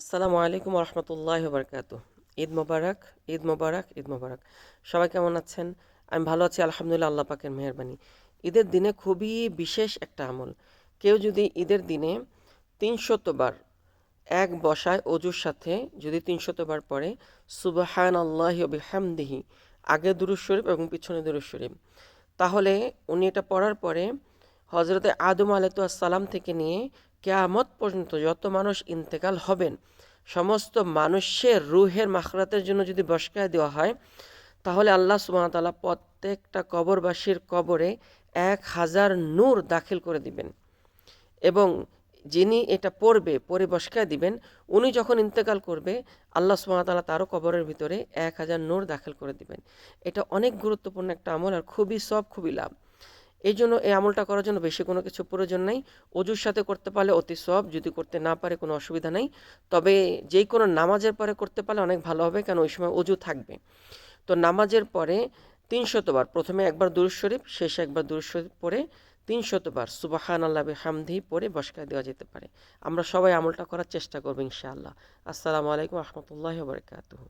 আসসালামু আলাইকুম রহমতুল্লাহ বারকাতুহ। ঈদ মোবারক, ঈদ মোবারক, ঈদ মোবারক। সবাই কেমন আছেন? আমি ভালো আছি আলহামদুলিল্লাহ, আল্লাহ পাকের মেহেরবানি। ঈদের দিনে খুবই বিশেষ একটা আমল। কেউ যদি ঈদের দিনে ৩০০ বার এক বসায় অজুর সাথে যদি ৩০০ বার পড়ে, সুবহান আল্লাহ বিহামদিহি, আগে দুরূদ শরীফ এবং পিছনে দুরূদ শরীফ, তাহলে উনি এটা পড়ার পরে হজরতে আদম আলাইহিসসালাম থেকে নিয়ে কিয়ামত পর্যন্ত যত মানুষ ইন্তেকাল হবেন, সমস্ত মানুষের রুহের মাখরাতের জন্য যদি বসকায় দেওয়া হয়, তাহলে আল্লাহ সুবহানাহু ওয়া তাআলা প্রত্যেকটা কবরবাসীর কবরে ১,০০০ নূর দাখিল করে দিবেন। এবং যিনি এটা পড়ে বসকায় দিবেন, উনি যখন ইন্তেকাল করবে, আল্লাহ সুবহানাহু ওয়া তাআলা তারও কবরের ভিতরে ১,০০০ নূর দাখিল করে দিবেন। এটা অনেক গুরুত্বপূর্ণ একটা আমল, আর খুবই খুবই লাভ। এই জন্য এই আমলটা করার জন্য বেশি কোনো কিছু প্রয়োজন নাই। অজুর সাথে করতে পারলে অতি সওয়াব, যদি করতে না পারে কোনো অসুবিধা নেই। তবে যেই কোনো নামাজের পরে করতে পারলে অনেক ভালো হবে, কারণ ওই সময় অজু থাকবে। তো নামাজের পরে ৩০০ বার, প্রথমে একবার দুরূদ শরীফ, শেষে একবার দুরূদ শরীফ পড়ে ৩০০ বার সুবহানাল্লাহি ওয়া বিহামদিহি পড়ে বসকায় দেওয়া যেতে পারে। আমরা সবাই আমলটা করার চেষ্টা করব ইনশাআল্লাহ। আসসালামু আলাইকুম ওয়া রাহমাতুল্লাহি ওয়া বারাকাতুহু।